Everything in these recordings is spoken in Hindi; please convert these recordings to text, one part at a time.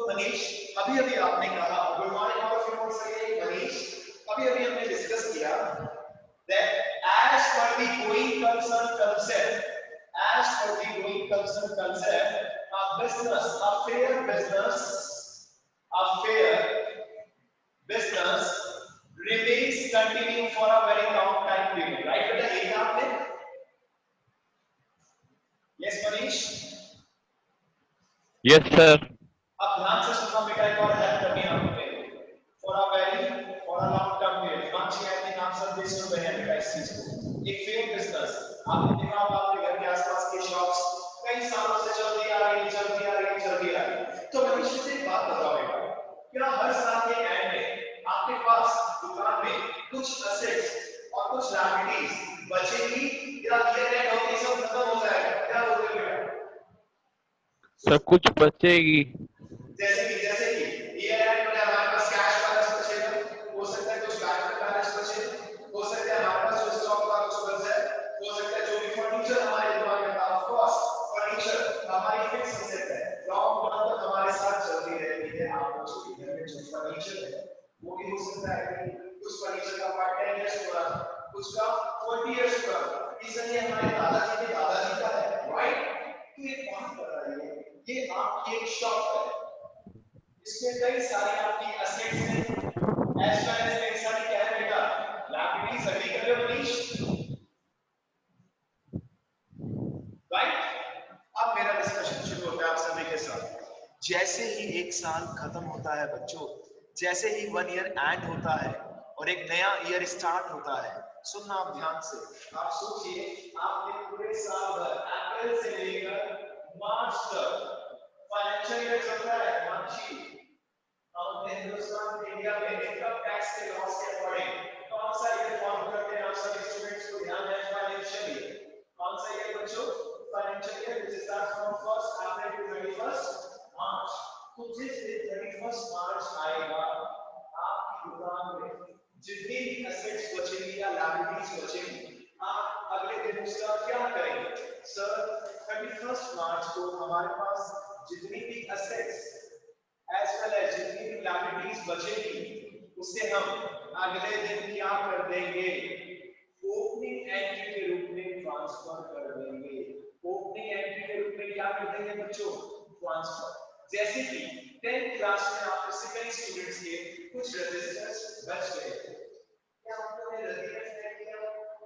मनीष, अभी अभी आपने कहा, good morning all of you से मनीष, अभी अभी हमने डिस्कस किया that as per the going concern concept, as per the going concern concept, a business, a fair business, a fair business remains continue for a very long time period, right बेटा, यही कहा आपने? Yes मनीष? Yes sir. अब ध्यान से सुनना बेटा, एक और हेल्प करनी है आपको for a long term period. Manchi, I think आप सब देख सुन रहे हैं बेटा इस चीज को। एक फेयर बिजनेस, आपने देखा होगा आपके घर के आसपास की शॉप्स कई सालों से चलती आ रही। तो मनीष मुझे एक बात बताओ बेटा, क्या हर साल के एंड में आपके पास दुकान में कुछ एसेट्स और कुछ लायबिलिटीज बचेगी या ईयर एंड होते सब खत्म हो जाएगा? क्या बोलते हो बेटा? सब कुछ बचेगी। जैसे कि ईयर एंड में हमारे पास कैश बैलेंस बचेगा, हो सकता है कुछ बैंक बैलेंस बचे, हो सकता है हमारे पास जो स्टॉक का कुछ बच जाए, हो सकता है जो भी फर्नीचर हमारे दुकान में था, ऑफ कोर्स फर्नीचर हमारी फिक्स एसेट है, लॉन्ग टर्म तक हमारे साथ चलती रहती है। आप लोग के घर में जो फर्नीचर है वो भी हो सकता है कुछ फर्नीचर का पार्ट 10 इयर्स पुराना, कुछ का 20 इयर्स पुराना, इसलिए हमारे दादाजी के दादाजी का है, राइट? तो एक बात बताइए, ये आपकी एक शॉप है, इसमें कई सारी आपकी एसेट्स हैं, एज वेल एज कई सारी क्या है बेटा, लायबिलिटीज। अग्री कर रहे हो मनीष? राइट? अब मेरा डिस्कशन शुरू होता है आप सभी के साथ। जैसे ही एक साल खत्म होता है बच्चों, जैसे ही 1 ईयर एंड होता है और एक नया ईयर स्टार्ट होता है, सुनना आप ध्यान से, आप सोचिए आपने पूरे साल भर अप्रैल से लेकर मार्च तक फाइनेंशियल ईयर चल रहा है, मार्ची हम हिंदुस्तान इंडिया में इनकम टैक्स के लॉस के अकॉर्डिंग कौन सा ईयर फॉलो करते हैं? आप सब स्टूडेंट्स को ध्यान है, फाइनेंशियल ईयर। कौन सा ईयर बच्चों? Financial year which starts from 1st April to 31st March. तो जिस दिन 31st मार्च आएगा, आपकी दुकान में जितनी भी एसेट्स बचेंगी या लायबिलिटीज बचेंगी, आप अगले दिन उसका क्या करेंगे? सर 31st मार्च को हमारे पास जितनी भी एसेट्स एज वेल एज जितनी भी लायबिलिटीज बचेगी, उसे हम अगले दिन क्या कर देंगे? ओपनिंग एंट्री के रूप में ट्रांसफर कर देंगे। ओपनिंग एंट्री के रूप में क्या कर देंगे बच्चों? ट्रांसफर। जैसे कि 10th क्लास में आपके से कई स्टूडेंट्स के कुछ रजिस्टर्स बच गए थे, क्या आप लोगों ने रजिस्टर सेट किया?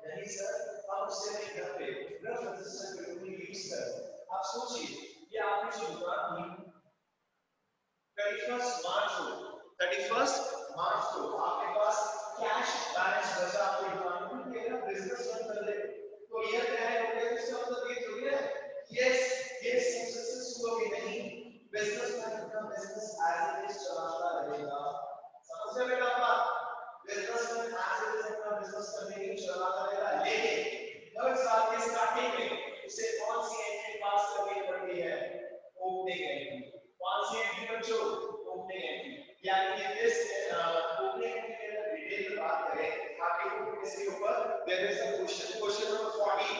नहीं सर, हम उससे नहीं करते, रफ रजिस्टर के रूप में यूज करते। आप सोचिए, ये आपने जो दुकान थी 31st मार्च को आपके पास कैश बैलेंस बचा आपके दुकान में, मेरा बिजनेस रन कर ले, तो ये क्या है? हो गया, इसका मतलब ये थोड़ी है ये सक्सेसफुल हो कि नहीं, बिजनेस में अपना बिजनेस एज इट इज चलाता रहेगा। समझ में बेटा बात? बिजनेस में एज इट इज अपना बिजनेस कंटिन्यू चलाता रहेगा, लेकिन हर साल के स्टार्टिंग में उसे कौन सी एंट्री पास करनी पड़ती है? Opening entry. कौन सी एंट्री बच्चों? Opening entry. यानी कि इस ओपनिंग एंट्री के अंदर डिटेल में बात करें आपके इसके ऊपर, there is a question number 14।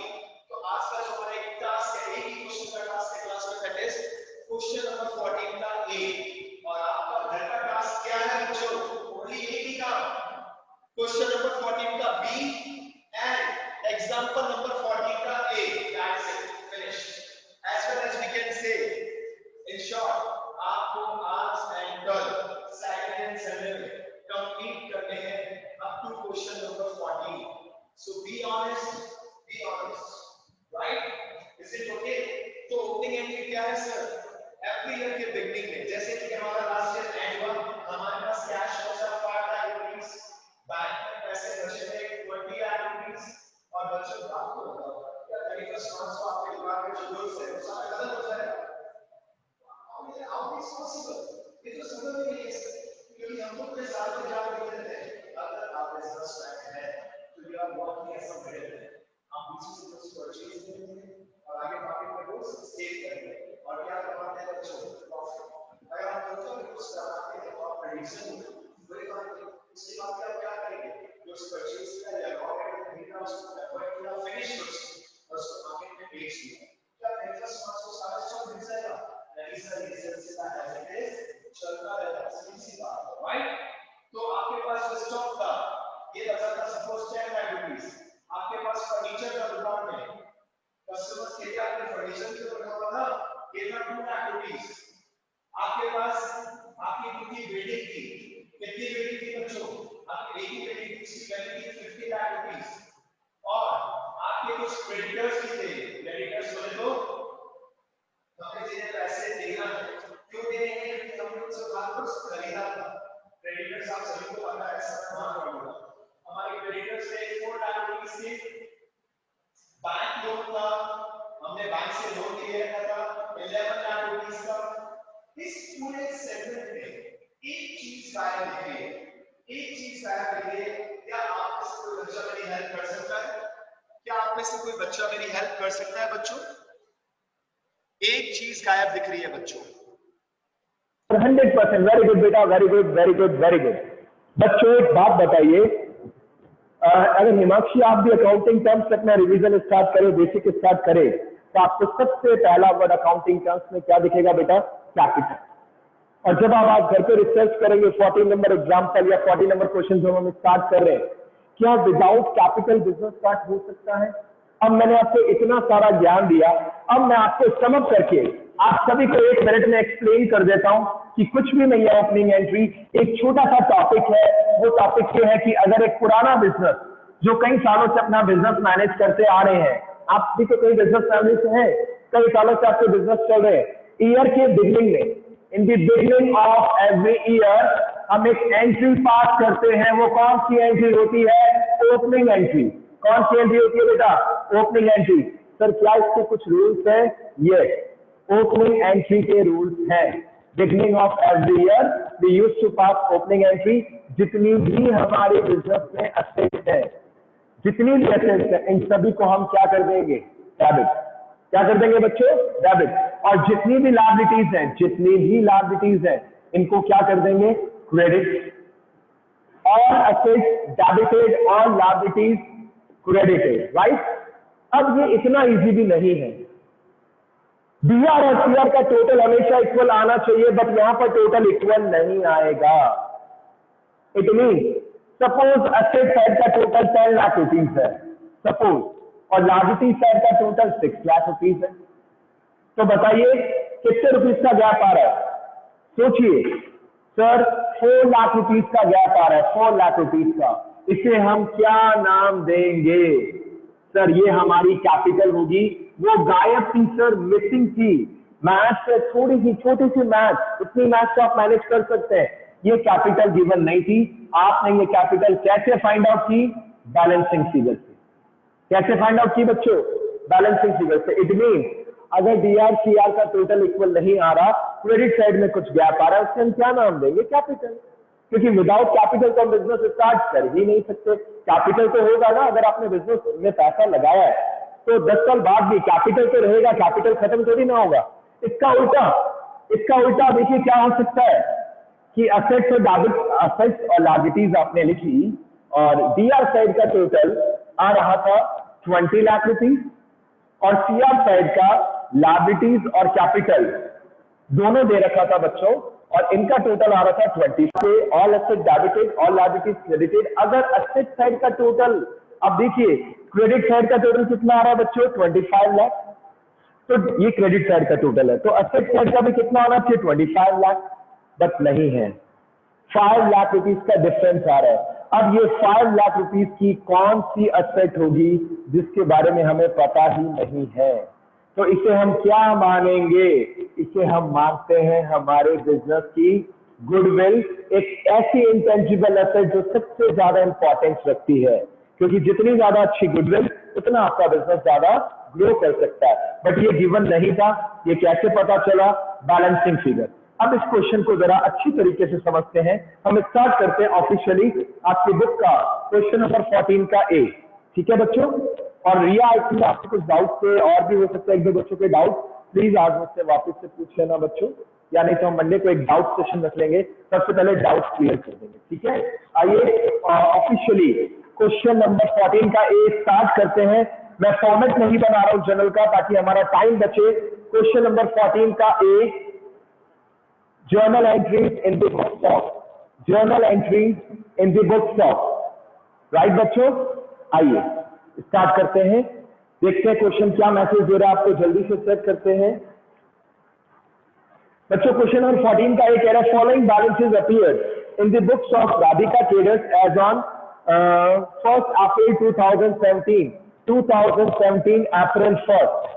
तो आज का जो हमारा एक टास्क है, एक ही क्वेश्चन का टास्क है क्लास में, दैट इज क्वेश्चन नंबर 14 का ए। और आपका घर का टास्क क्या है बच्चों? ओनली एक ही काम, क्वेश्चन नंबर 14 का बी एंड एग्जांपल नंबर 14 का ए। That's it, finish. As well as we can say, in short, आपको आज एंड कल सैटरडे एंड संडे में कंप्लीट करने हैं up to question number 14। So be honest, right? Is it okay? तो ओपनिंग एंट्री क्या है सर? एवरी ईयर के बिगनिंग में, जैसे कि हमारा लास्ट ईयर एंड हुआ, हमारे पास कैश बचा 5 लाख रुपीस, बैंक में पैसे बचे थे 20 लाख रुपीस, और बच्चों आपको बताओ क्या 31st मार्च को आपके दुकान में जो गोल्स है वो सारे खत्म हो जाएगा? How is possible? ये तो संभव ही नहीं है, क्योंकि हम तो पूरे साल में क्या करते हैं, अगर आप बिजनेसमैन हैं तो you are working as a middleman, आप बीच से कुछ परचेज करते हैं और आगे मार्केट में वो सेल करते हैं और क्या कमाते हैं बच्चों? प्रॉफिट। अगर आप दोनों में कुछ कमाते हैं तो आप प्रेडिक्शन बड़ी बात है, उसके बाद आप क्या करेंगे? जो परचेज का या रॉ मटेरियल खरीदना उसको कन्वर्ट किया फिनिश गुड्स और उसको मार्केट में बेच दिया, क्या 31st मार्च को सारा स्टॉक बिक जाएगा? नहीं सर, ये सेल सीधा एज इट इज चलता रहता है, सीधी सी बात है, राइट? तो आपके पास जो स्टॉक था ये बचा था सपोज 10 लाख रुपीस, आपके पास फर्नीचर का दुकान है, कस्टमर्स के लिए आपने फर्नीचर जो रखा हुआ था ये था 2 लाख रुपीस, आपके पास आपकी पूरी बिल्डिंग थी, कितनी बिल्डिंग थी बच्चों? आपकी एक ही बिल्डिंग थी, उसकी वैल्यू थी 50 लाख रुपीस, और आपके कुछ क्रेडिटर्स भी थे, क्रेडिटर्स बोले तो हमें जिन्हें पैसे देना है, क्यों देने हैं? क्योंकि हमने उनसे बात कुछ खरीदा था। क्रेडिटर्स आप सभी को पता है, सब मान पड़ेगा। हमारे क्रेडिटर्स थे 4 लाख रुपीस थे, बैंक लोन था, हमने बैंक से लोन ले रखा था 11 लाख रुपीस का। इस पूरे सेगमेंट में एक चीज गायब दिख रही है, एक चीज गायब दिख रही है। क्या आप में से कोई बच्चा मेरी हेल्प कर सकता है? क्या आप में से कोई बच्चा मेरी हेल्प कर सकता है बच्चों? एक चीज गायब दिख रही है बच्चों। 100%। वेरी गुड बेटा, very good, very good, very good. बच्चों एक बात बताइए, अगर हिमांशी आप भी अकाउंटिंग टर्म्स तक में रिवीजन स्टार्ट करें, बेसिक स्टार्ट करें, तो आपको सबसे पहला वर्ड अकाउंटिंग टर्म्स में क्या दिखेगा बेटा? कैपिटल। और जब आप घर पे रिसर्च करेंगे 40 नंबर एग्जाम्पल या 40 नंबर क्वेश्चन जो हम स्टार्ट कर रहे हैं, क्या विदाउट कैपिटल बिजनेस स्टार्ट हो सकता है? अब मैंने आपको इतना सारा ज्ञान दिया, अब मैं आपको समअप करके आप सभी को 1 मिनट में एक्सप्लेन कर देता हूं कि कुछ भी नहीं है ओपनिंग एंट्री। एक छोटा सा टॉपिक है, वो टॉपिक ये है कि अगर एक पुराना बिजनेस जो कई सालों से अपना बिजनेस मैनेज करते आ रहे हैं, आप भी तो कई बिजनेस फैमिली से हैं, कई सालों से आपके बिजनेस चल रहे हैं, ईयर के बिगिनिंग में, in the beginning of every year हम एक एंट्री पास करते हैं। वो कौन सी एंट्री होती है? Opening entry. कौन सी एंट्री होती है बेटा? Opening entry. सर क्या इसके कुछ रूल्स हैं? यस, ओपनिंग एंट्री के रूल्स हैं। Beginning of every year we used to pass opening entry. जितनी भी हमारे बिजनेस में असेट्स है, जितनी भी असेट्स है, इन सभी को हम क्या कर देंगे? डेबिट। क्या कर देंगे बच्चों? डेबिट। और जितनी भी लायबिलिटीज हैं, जितनी भी लायबिलिटीज हैं, इनको क्या कर देंगे? Credit. All assets debited, all liabilities credited, right? अब ये इतना इजी भी नहीं है। डीआर और सीआर का टोटल हमेशा इक्वल आना चाहिए, बट यहां पर टोटल इक्वल नहीं आएगा। It mean suppose asset side का टोटल 10 लाख रुपीज है सपोज, और लायबिलिटी साइड का टोटल 6 लाख रुपीज है, तो बताइए कितने रुपीज का गैप आ रहा है? सोचिए सर, 4 लाख रुपीज का गैप आ रहा है, 4 लाख रुपीज का। इसे हम क्या नाम देंगे? सर ये हमारी कैपिटल होगी। वो गायब थी सर, मिसिंग थी। मैथ से थोड़ी सी छोटी सी मैथ, इतनी मैथ से आप मैनेज कर सकते हैं। ये कैपिटल गिवन नहीं थी। आपने ये कैपिटल कैसे फाइंड आउट की? बैलेंसिंग फिगर से। कैसे फाइंड आउट की बच्चों? बैलेंसिंग फिगर से। इट मीन अगर डीआर सीआर का टोटल इक्वल नहीं आ रहा, क्रेडिट साइड में कुछ गैप आ रहा है, उससे हम क्या नाम देंगे? कैपिटल। क्योंकि विदाउट कैपिटल तो हम बिजनेस स्टार्ट कर ही नहीं सकते। कैपिटल तो होगा ना, अगर आपने बिजनेस में पैसा लगाया है तो 10 साल बाद भी कैपिटल तो रहेगा, कैपिटल खत्म थोड़ी ना होगा। इसका उल्टा देखिए क्या हो सकता है कि असेट्स और लायबिलिटीज आपने लिखी, और डीआर साइड का टोटल आ रहा था 20 लाख रुपीज, और सीआर साइड का लायबिलिटीज और कैपिटल दोनों दे रखा था बच्चों, और इनका टोटल आ रहा था 20। All asset debited, all liabilities credited. अगर एसेट साइड का टोटल, अब देखिए क्रेडिट साइड का टोटल कितना आ रहा है बच्चों? 25 लाख। तो ये क्रेडिट साइड का टोटल है, तो एसेट साइड का भी कितना आना चाहिए? 25 लाख, बट नहीं है। 5 लाख रुपीज का डिफरेंस आ रहा है। अब ये 5 लाख रुपीज की कौन सी एसेट होगी जिसके बारे में हमें पता ही नहीं है? तो इसे हम क्या मानेंगे? इसे हम मानते हैं हमारे बिजनेस की गुडविल, एक ऐसी इंटेंजिबल एसेट जो सबसे ज्यादा इंपॉर्टेंस रखती है, क्योंकि जितनी ज्यादा अच्छी गुडविल उतना आपका बिजनेस ज्यादा ग्रो कर सकता है। बट ये गिवन नहीं था। ये कैसे पता चला? Balancing figure. अब इस क्वेश्चन को जरा अच्छी तरीके से समझते हैं। हम स्टार्ट करते हैं ऑफिशियली आपकी बुक का क्वेश्चन नंबर 14 का ए। ठीक है बच्चों? और रिया, आई थिंक आपके कुछ डाउट थे, और भी हो सकता है 1-2 बच्चों के डाउट, प्लीज आज मुझसे वापस से पूछ लेना बच्चों, या नहीं तो हम मंडे को एक डाउट सेशन रख लेंगे, सबसे पहले डाउट क्लियर कर देंगे। ठीक है? आइए ऑफिशियली क्वेश्चन नंबर 14 का ए स्टार्ट करते हैं। मैं फॉर्मेट नहीं बना रहा हूं जनरल का, ताकि हमारा टाइम बचे। क्वेश्चन नंबर 14 का ए, journal entries in the book stock, journal entries in the book stock, right बच्चों? आइए स्टार्ट करते हैं, देखते हैं क्वेश्चन क्या मैसेज दे रहा है आपको, जल्दी से चेक करते हैं बच्चों। क्वेश्चन नंबर 14 का एक कह रहा है following balances appeared in the books of Radhika traders as on 1st April 2017 April 1st।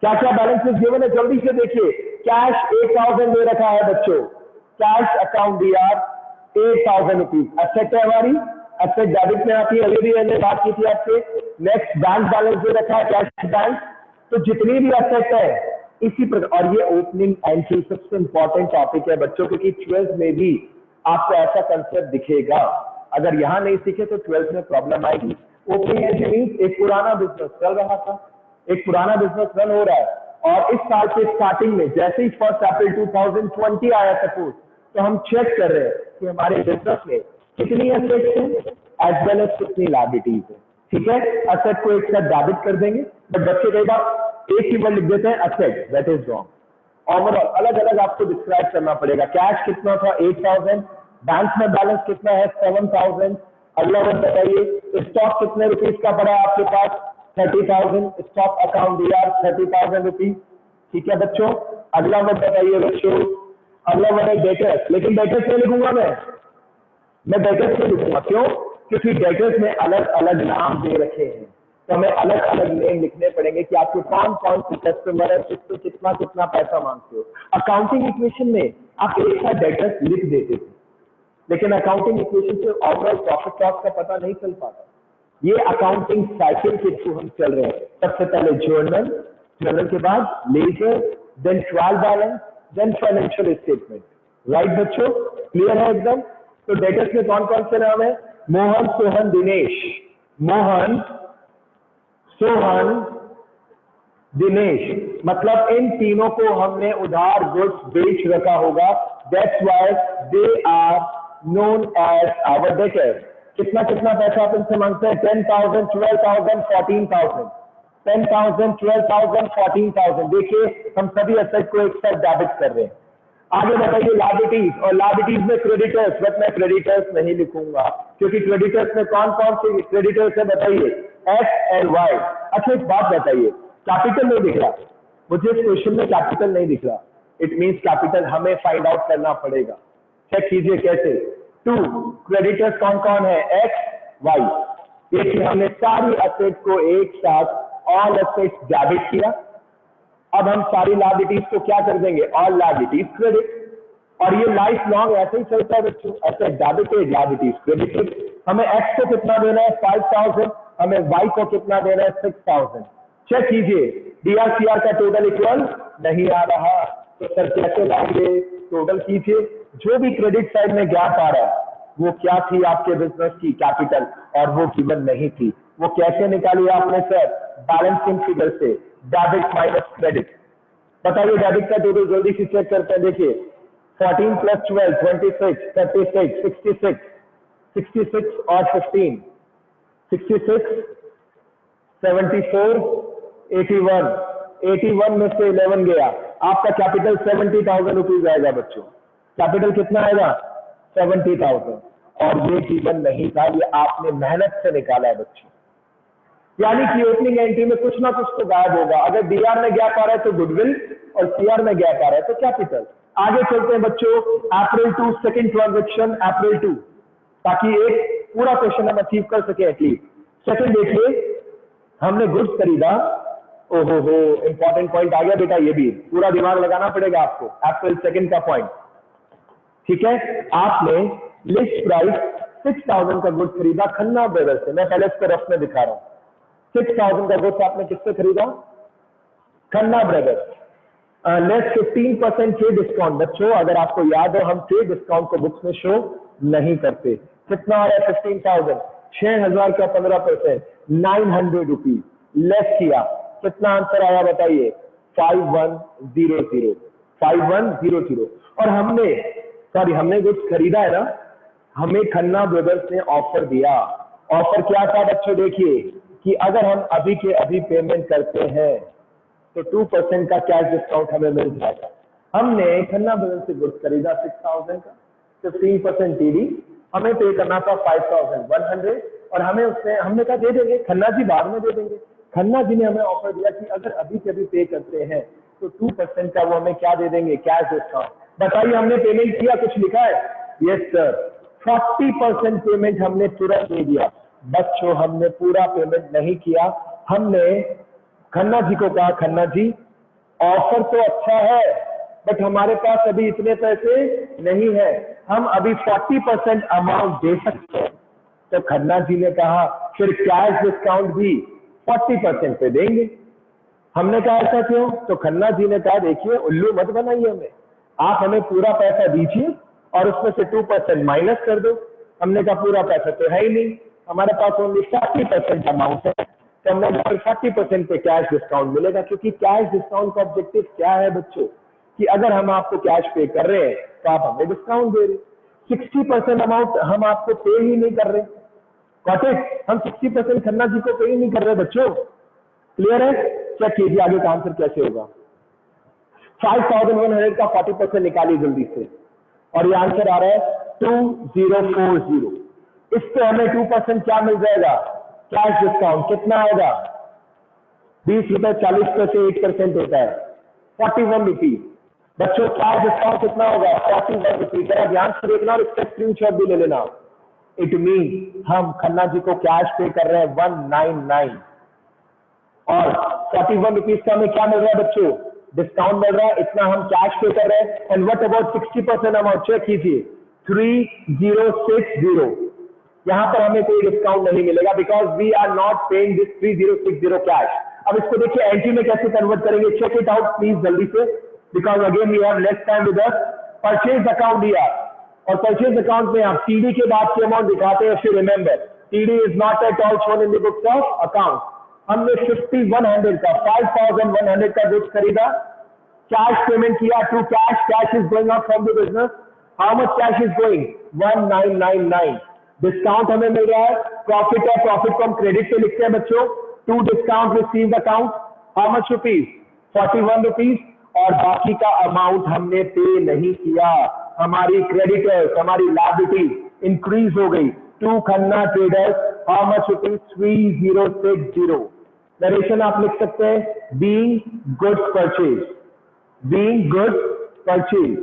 क्या क्या बैलेंसेस गिवन है जल्दी से देखिए। कैश 8000 दे रखा है बच्चों, कैश अकाउंट दिया 8000 रुपीज, एसेट है हमारी, एसेट डेबिट में आती है, अभी भी मैंने बात की थी आपसे। नेक्स्ट बैंक बैलेंस दे रखा है, कैश बैंक। तो जितनी भी एसेट है इसी प्रकार, और ये ओपनिंग एंट्री सबसे इंपॉर्टेंट टॉपिक है बच्चों, क्योंकि 12th में भी आपको ऐसा कंसेप्ट दिखेगा। अगर यहां नहीं सीखे तो 12th में प्रॉब्लम आएगी। ओपनिंग एंट्री मींस एक पुराना बिजनेस चल रहा था, एक पुराना बिजनेस रन हो रहा है, और इस साल के स्टार्टिंग में जैसे ही 1st April 2020 आया सपोज, तो हम चेक कर रहे हैं कि हमारे बिजनेस में कितनी एसेट्स हैं एज वेल एज कितनी लायबिलिटीज है। ठीक है, एसेट को एक साथ डेबिट कर देंगे, बट बच्चे कई बार एक ही वर्ड लिख देते हैं asset, that is wrong. Overall अलग अलग आपको डिस्क्राइब करना पड़ेगा। कैश कितना था 8000, बैंक में बैलेंस कितना है 7000। अगला वर्ड बताइए, स्टॉक कितने रुपीज का पड़ा है आपके पास 30,000, स्टॉक अकाउंट दिया 30,000 रुपीज। ठीक है बच्चों, अगला वर्ड बताइए बच्चों, अगला वर्ड है डेटर्स, लेकिन डेटर्स नहीं लिखूंगा मैं डेटर्स नहीं लिखूंगा, क्यों? क्योंकि डेटर्स में अलग अलग नाम दे रखे हैं, तो हमें अलग अलग नेम लिखने पड़ेंगे कि आपके कौन कौन से कस्टमर है, किससे कितना कितना पैसा मांगते हो। अकाउंटिंग इक्वेशन में आप एक साथ डेटर्स लिख देते थे, लेकिन अकाउंटिंग इक्वेशन से ओवरऑल प्रॉफिट लॉस का पता नहीं चल पाता। ये अकाउंटिंग साइकिल के थ्रू हम चल रहे हैं। सबसे पहले जर्नल, जर्नल के बाद ledger, then trial balance, then financial statement. Right बच्चों, क्लियर है एकदम? तो डेटर्स में कौन कौन से नाम है? मोहन, सोहन, दिनेश। मोहन, सोहन, दिनेश, मतलब इन तीनों को हमने उधार गुड्स बेच रखा होगा, that's why they are known as our debtors. कितना कितना पैसा आप इनसे मांगते हैं? 10,000, 12,000, 14,000, 10,000, 12,000, 14,000। देखिए हम सभी एसेट को एक साथ डेबिट कर रहे हैं। आगे बताइए लायबिलिटीज, और लायबिलिटीज में क्रेडिटर्स, बट मैं क्रेडिटर्स नहीं लिखूंगा क्योंकि क्रेडिटर्स में कौन कौन से क्रेडिटर्स है बताइए? X and Y. अच्छा एक बात बताइए, कैपिटल नहीं दिख रहा मुझे इस क्वेश्चन में, कैपिटल नहीं दिख रहा, इट मींस कैपिटल हमें फाइंड आउट करना पड़ेगा। चेक कीजिए कैसे। 2 क्रेडिटर्स कौन कौन है? X Y. देखिए हमने सारी एसेट को एक साथ ऑल एसेट्स डेबिट किया, अब हम सारी लायबिलिटीज को क्या कर देंगे? All liabilities credit. और ये लाइफ लॉन्ग ऐसे ही चलता है बच्चों, एसेट डेबिटेड, लायबिलिटीज क्रेडिटेड। हमें एक्स को कितना देना है? 5,000, हमें वाई को कितना देना है? 6,000। चेक कीजिए, डीआरसीआर का टोटल इक्वल नहीं आ रहा, तो सर कैसे लाएंगे? टोटल कीजिए, जो भी क्रेडिट साइड में गैप आ रहा है वो क्या थी आपके बिजनेस की? कैपिटल, और वो गिवन नहीं थी। वो कैसे निकाली आपने सर? बैलेंसिंग फिगर से, डेबिट माइनस क्रेडिट। बताइए डेबिट का टोटल जल्दी से चेक करते हैं। देखिए 14 + 12 26, 36, 66, 66 और 15, 66, 74, 81, 81 में से 11 गया, आपका कैपिटल 70,000 रुपीज आएगा बच्चों। कैपिटल कितना आएगा? 70,000, और ये जीवन नहीं था, ये आपने मेहनत से निकाला है बच्चों। यानी कि ओपनिंग एंट्री में कुछ ना कुछ तो गायब होगा। अगर डीआर में गैप आ रहा है तो गुडविल, और सीआर में गैप आ रहा है तो कैपिटल। आगे चलते हैं बच्चों, अप्रैल 2 सेकंड ट्रांजेक्शन, अप्रैल 2, ताकि एक पूरा क्वेश्चन हम अचीव कर सके एटलीस्ट। सेकंड देखिए, हमने गुड्स खरीदा, ओहो हो, इंपॉर्टेंट पॉइंट आ गया बेटा, ये भी पूरा दिमाग लगाना पड़ेगा आपको, अप्रैल 2 का पॉइंट। ठीक है, आपने लिस्ट प्राइस 6,000 का गुड्स खरीदा खन्ना ब्रदर्स से। मैं पहले इसको रफ में दिखा रहा हूं। 6,000 का गुड्स आपने किससे खरीदा? Khanna brothers. Less 15% trade discount. बच्चों अगर आपको याद हो, हम ट्रेड डिस्काउंट को बुक्स में शो नहीं करते। कितना आ रहा है? 15,000, 6,000 का 15%, 900 रुपीज लेस किया। कितना आंसर आया बताइए? 5100, 5100। और हमने गुड्स खरीदा है ना, हमें खन्ना ब्रदर्स ने ऑफर दिया। ऑफर क्या था बच्चों? देखिए कि अगर हम अभी के अभी पेमेंट करते हैं तो 2% का कैश डिस्काउंट हमें मिल जाएगा। हमने खन्ना ब्रदर्स से गुड्स खरीदा 6,000 का, 15% टीडी, हमें पे करना था 5,100 और हमें उसने हमने कहा दे देंगे, खन्ना जी बाद में दे देंगे। खन्ना जी ने हमें ऑफर दिया कि अगर अभी के अभी पे करते हैं तो 2% का वो हमें क्या दे देंगे, कैश डिस्काउंट। बताइए हमने पेमेंट किया, कुछ लिखा है? यस सर, 40% पेमेंट हमने तुरंत दे दिया। बच्चों हमने पूरा पेमेंट नहीं किया, हमने खन्ना जी को कहा खन्ना जी ऑफर तो अच्छा है बट हमारे पास अभी इतने पैसे नहीं है, हम अभी 40% अमाउंट दे सकते हैं। तो खन्ना जी ने कहा फिर कैश डिस्काउंट भी 40% पे देंगे। हमने कहा ऐसा क्यों? तो खन्ना जी ने कहा देखिए उल्लू मत बनाइए हमें, आप हमें पूरा पैसा दीजिए और उसमें से 2% माइनस कर दो। हमने कहा पूरा पैसा तो है ही नहीं, हमारे पास ओनली 40% अमाउंट है, तो हमने 40% पे कैश डिस्काउंट मिलेगा। क्योंकि कैश डिस्काउंट का ऑब्जेक्टिव क्या है बच्चों, कि अगर हम आपको कैश पे कर रहे हैं तो आप हमें डिस्काउंट दे रहे। 60% अमाउंट हम आपको पे ही नहीं कर रहे, गॉट इट? हम 60% खन्ना जी को पे ही नहीं कर रहे बच्चों, क्लियर है? चेक कीजिए आगे का आंसर कैसे होगा। 5,100 का 40% निकालिए जल्दी से, और ये आंसर आ रहा है 2040। इस पे हमें 2% क्या मिल जाएगा, कैश डिस्काउंट। कितना आएगा? 20 रुपए 40 पैसे 8% होता है, 41 रुपीज। बच्चों कैश डिस्काउंट कितना होगा? 41 रुपीज। जरा ध्यान से देखना और इसका स्क्रीनशॉट भी ले लेना। इट मीन हम खन्ना जी को कैश पे कर रहे हैं 199 और 41 रुपीज का हमें क्या मिल रहा है बच्चों? डिस्काउंट मिल रहा है, इतना हम कैश पे कर रहे हैं। And what about 60% amount? Check कीजिए 3060। यहां पर हमें कोई डिस्काउंट नहीं मिलेगा because we are not paying this 3060 cash. अब इसको देखिए एंट्री में कैसे कन्वर्ट करेंगे, चेक इट आउट प्लीज जल्दी से, because again we have less time with us. Purchase account दिया और परचेज अकाउंट में आप टीडी के बाद की अमाउंट दिखाते हैं। फिर remember TD is not at all shown in the books of account. हमने 5100 का 5100 का गुड्स खरीदा, कैश पेमेंट किया to cash, cash is going out from the business. How much cash is going? 1999। Discount हमें मिल रहा है, प्रॉफिट है, प्रॉफिट को हम क्रेडिट पे लिखते हैं बच्चों। To discount received account, how much rupees? 41 rupees. और बाकी का अमाउंट हमने पे नहीं किया, हमारी क्रेडिटर्स, हमारी लायबिलिटी इंक्रीज हो गई। To Khanna traders, how much rupees? 3060। Narration आप लिख सकते हैं being goods purchase, being goods purchase.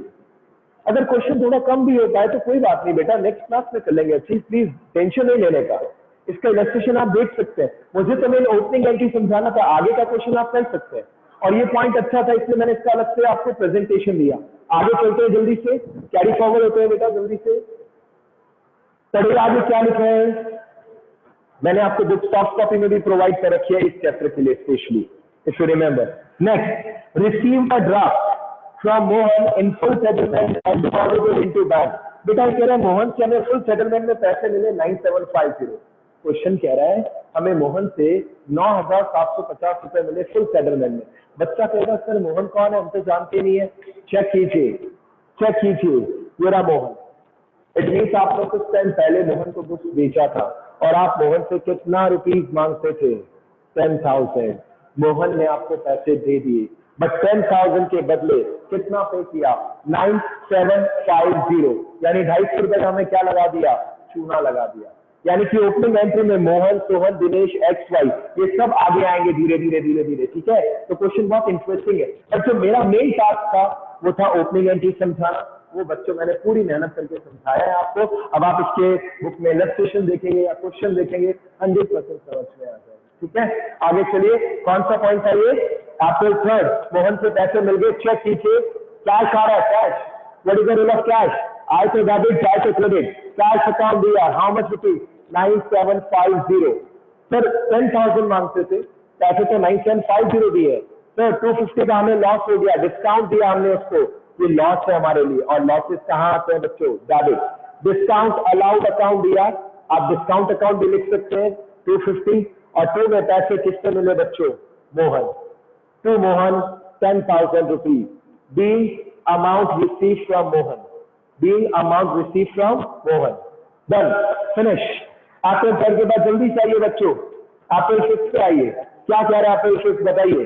अगर क्वेश्चन थोड़ा कम भी होता है तो कोई बात नहीं बेटा, नेक्स्ट क्लास में कर लेंगे अच्छी, प्लीज टेंशन नहीं लेने का। इसका इलस्ट्रेशन आप देख सकते हैं, मुझे तो मेन ओपनिंग एंट्री समझाना था, आगे का क्वेश्चन आप कर सकते हैं। और ये पॉइंट अच्छा था इसलिए मैंने इसका अलग से आपको प्रेजेंटेशन दिया। आगे चलते हैं जल्दी से, कैरी फॉरवर्ड होते हैं बेटा जल्दी से। पढ़िए आगे क्या लिखा है। मैंने आपको बुक सॉफ्ट कॉपी में भी प्रोवाइड कर रखी है इस चैप्टर के लिए specially, if you remember. Next, receive a draft from Mohan in full settlement and deposited into bank. बेटा कह रहा है मोहन से हमें फुल सेटलमेंट में पैसे मिले 9750। क्वेश्चन कह रहा है हमें मोहन से 9750 रुपए मिले फुल सेटलमेंट में। बच्चा कहेगा सर मोहन कौन है, हम तो जानते नहीं है। चेक कीजिए, चेक कीजिए, ये रहा मोहन। इट मीन्स आप लोग कुछ टाइम पहले मोहन को बुक्स बेचा था और आप मोहन से कितना रुपीज मांगते थे? 10,000। मोहन ने आपको पैसे दे दिए, बट 10,000 के बदले कितना पे किया? 9750, यानी 250 रुपए का हमें क्या लगा दिया? चूना लगा दिया। यानी कि ओपनिंग एंट्री में मोहन, सोहन, दिनेश, एक्स, वाई ये सब आगे आएंगे धीरे धीरे धीरे धीरे, ठीक है? तो क्वेश्चन बहुत इंटरेस्टिंग है। पर जो मेरा मेन टास्क था वो था ओपनिंग एंट्री समझाना। वो बच्चों मैंने पूरी मेहनत करके समझाया है आपको। अब आप इसके बुक में इलस्ट्रेशन देखेंगे या क्वेश्चन देखेंगे, 100% समझ में आ जाएगा, ठीक है? आगे चलिए, कौन सा पॉइंट था ये? अप्रैल 3rd, मोहन से पैसे मिल गए। चेक कीजिए, कैश आ रहा है, cash. What is the rule of cash? आए तो डेबिट, जाए तो क्रेडिट। कैश अकाउंट दिया, हाउ मच रुपीज? 9750। सर 10,000 मांगते थे, पैसे तो 9750 दिए। सर 250 का हमें लॉस हो गया, डिस्काउंट दिया हमने उसको, ये लॉस है हमारे लिए। और लॉसेस कहाँ आते हैं बच्चों? डेबिट। डिस्काउंट अलाउड अकाउंट दिया, आप डिस्काउंट अकाउंट भी लिख सकते हैं 250। और 2 में पैसे किससे मिले बच्चों? Mohan. To Mohan 10,000 rupees being amount receive from Mohan, being amount receive from Mohan. Done, finish. April 3rd के बाद जल्दी से आइए बच्चों, अप्रैल 6th पे आइए। क्या कह रहा है अप्रैल 6th बताइए?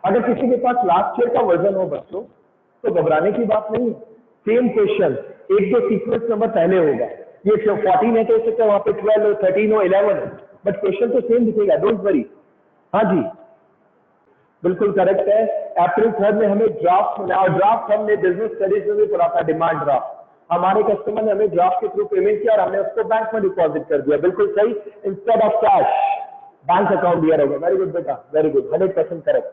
अगर किसी के पास लास्ट ईयर का वर्जन हो बच्चों तो घबराने की बात नहीं, सेम क्वेश्चन, एक दो सीक्वेंस नंबर पहले होगा, ये 14 है तो हो सकता है वहां पे 12 हो, 13 हो, 11 हो, बट क्वेश्चन तो सेम दिखेगा, डोंट वरी। हाँ जी बिल्कुल करेक्ट है। अप्रैल 3 में हमें ड्राफ्ट मिला और ड्राफ्ट हमने बिजनेस स्टडीज में भी पढ़ा था, डिमांड ड्राफ्ट। हमारे कस्टमर ने हमें ड्राफ्ट के थ्रू पेमेंट किया और हमने उसको बैंक में डिपॉजिट कर दिया, बिल्कुल सही, instead of cash bank account दिया होगा। वेरी गुड बेटा, वेरी गुड, 100% करेक्ट।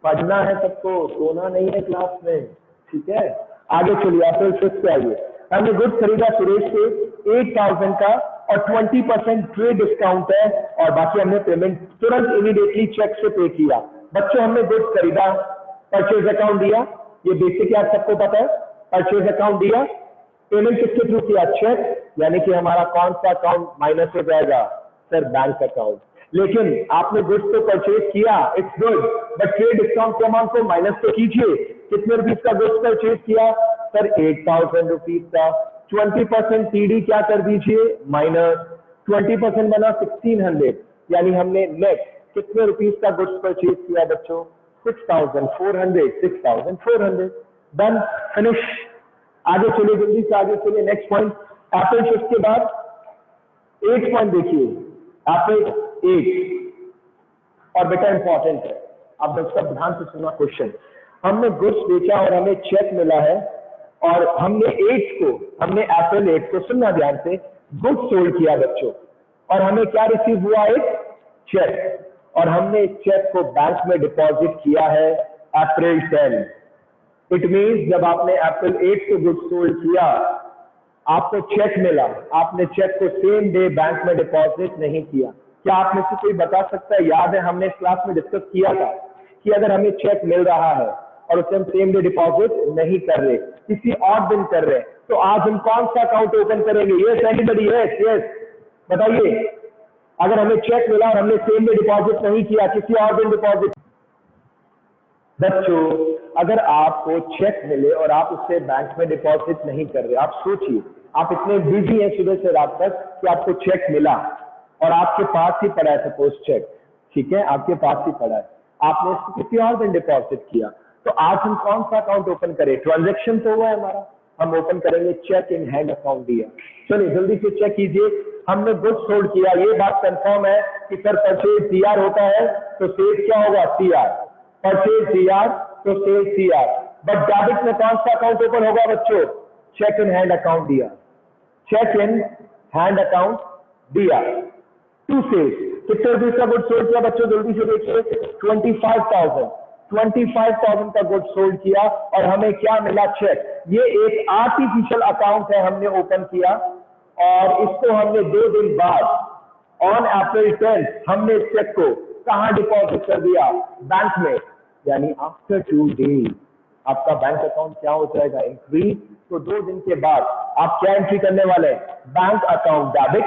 पढ़ना है सबको, सोना नहीं है क्लास में, ठीक है। आगे चलिए, अप्रैल 5 पे आइए। हमने गुड्स खरीदा सुरेश से 8,000 का और 20% ट्रेड डिस्काउंट है और बाकी हमने पेमेंट तुरंत इमीडिएटली चेक से पे किया। बच्चों हमने गुड्स खरीदा, परचेज अकाउंट दिया, ये बेसिक आप सबको पता है, परचेज अकाउंट दिया, पेमेंट किसके थ्रू किया, चेक, यानी कि हमारा कौन सा अकाउंट माइनस हो जाएगा सर, बैंक अकाउंट। लेकिन आपने गुड्स तो परचेज किया, it's good, but trade discount के अमाउंट को माइनस तो कीजिए। कितने रुपीज का गुड्स परचेज किया सर, 8,000 रुपीज का। 20% टीडी क्या कर दीजिए, माइनस 20% बना 1,600, यानी हमने नेट कितने रुपीज का गुड्स परचेज किया बच्चों, 6,400, 6,400। Done, finish. आगे चलिए, जल्दी से आगे चलिए, नेक्स्ट पॉइंट। एप्पल शिफ्ट के बाद 8 पॉइंट देखिए, एप्पल 8, और बेटा इंपॉर्टेंट है, आप सब ध्यान से सुना क्वेश्चन। हमने गुड्स बेचा और हमें चेक मिला है और हमने एप्पल 8 को, सुनना ध्यान से, गुड्स सोल्ड किया बच्चों और हमें क्या रिसीव हुआ, एक चेक, और हमने इस चेक को बैंक में डिपॉजिट किया है अप्रैल 10। इट मींस जब आपने एप्पल 8 को गुड्स सोल्ड किया, आपको चेक मिला, आपने चेक को सेम डे बैंक में डिपॉजिट नहीं किया। क्या आप में से कोई बता सकता है, याद है हमने इस क्लास में डिस्कस किया था कि अगर हमें चेक मिल रहा है और उसे हम सेम डे डिपॉजिट नहीं कर रहे, किसी और दिन कर रहे, तो आज हम कौन सा अकाउंट ओपन करेंगे, यस एनीबॉडी, यस यस बताइए। अगर हमें चेक मिला और हमने सेम डे डिपॉजिट नहीं किया, किसी और दिन डिपॉजिट। बच्चों अगर आपको चेक मिले और आप उससे बैंक में डिपॉजिट नहीं कर रहे, आप सोचिए, आप इतने बिजी हैं सुबह से रात तक कि आपको चेक मिला और आपके पास ही पड़ा है, सपोज चेक, ठीक है, आपके पास ही पड़ा है, आपने इसको किसी और दिन डिपॉजिट किया, तो आज हम कौन सा अकाउंट ओपन करें, ट्रांजैक्शन तो हुआ है हमारा, हम ओपन करेंगे चेक इन हैंड अकाउंट दिया। चलिए जल्दी से चेक कीजिए, हमने गुड्स सोल्ड किया, ये बात कंफर्म है कि सर परचेज सीआर होता है तो सेल्स क्या होगा, सीआर, परचेज सीआर तो सेल्स सीआर, बट डेबिट में कौन सा अकाउंट ओपन होगा बच्चों, चेक इन हैंड अकाउंट दिया, चेक इन हैंड अकाउंट दिया टू सेल्स। कितने रुपीज का गुड्स सोल्ड किया बच्चों, जल्दी से देखिए, 25,000 का गुड्स सोल्ड किया और हमें क्या मिला, चेक। ये एक आर्टिफिशियल अकाउंट है, हमने ओपन किया और इसको हमने 2 दिन बाद ऑन अप्रैल 10 हमने इस चेक को कहां डिपॉजिट कर दिया, बैंक में, यानी आफ्टर 2 डेज आपका बैंक अकाउंट क्या हो जाएगा, इंक्रीज। तो 2 दिन के बाद आप क्या एंट्री करने वाले हैं, bank account debit,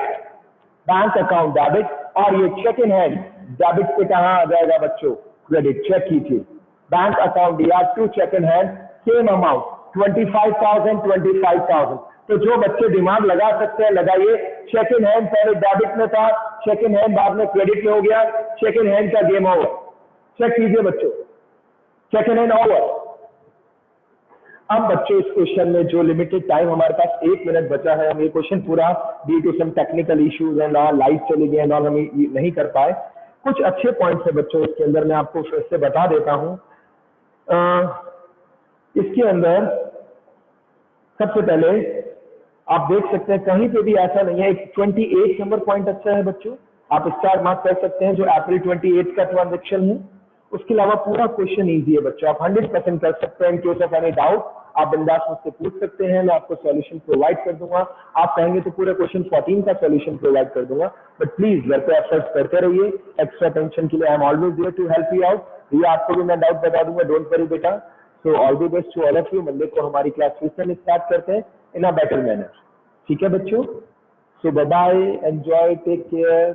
bank account debit, और ये चेक इन हैंड डेबिट पे कहां आ जाएगा बच्चों, क्रेडिट। चेक कीजिए, बैंक अकाउंट दिया to cheque in hand, same amount 25,000। तो जो बच्चे दिमाग लगा सकते हैं लगाइए, चेक इन हैंड पहले डेबिट में था, चेक इन हैंड बाद में क्रेडिट में हो गया, चेक इन हैंड का गेम ओवर। चेक कीजिए बच्चों, चेक इन हैंड ओवर। अब बच्चों इस क्वेश्चन में जो लिमिटेड टाइम हमारे पास 1 मिनट बचा है, हम ये क्वेश्चन पूरा due to some technical issues and all live चले गए एंड ऑल हम नहीं कर पाए। कुछ अच्छे पॉइंट्स है बच्चों इसके अंदर, मैं आपको फिर से बता देता हूं। इसके अंदर सबसे पहले आप देख सकते हैं कहीं पे भी ऐसा नहीं है, 28 नंबर पॉइंट अच्छा है बच्चों, आप स्टार मार्क कर सकते हैं, जो अप्रैल 28 का ट्रांजेक्शन है। उसके अलावा पूरा क्वेश्चन इजी है बच्चों, आप 100% कर सकते हैं। In case of any doubt आप बिंदास मुझसे पूछ सकते हैं, मैं आपको सॉल्यूशन प्रोवाइड कर दूंगा। आप कहेंगे तो पूरे क्वेश्चन 14 का सॉल्यूशन प्रोवाइड कर दूंगा, बट प्लीज घर पे एफर्ट्स करते रहिए। एक्स्ट्रा टेंशन के लिए I am always there to help you out. ये आपको भी मैं डाउट बता दूंगा, डोंट वरी बेटा। So all the best to all of you. Monday को हमारी क्लास फिर से स्टार्ट करते हैं इन अ बेटर मैनर, ठीक है बच्चों। So bye bye, enjoy, take care.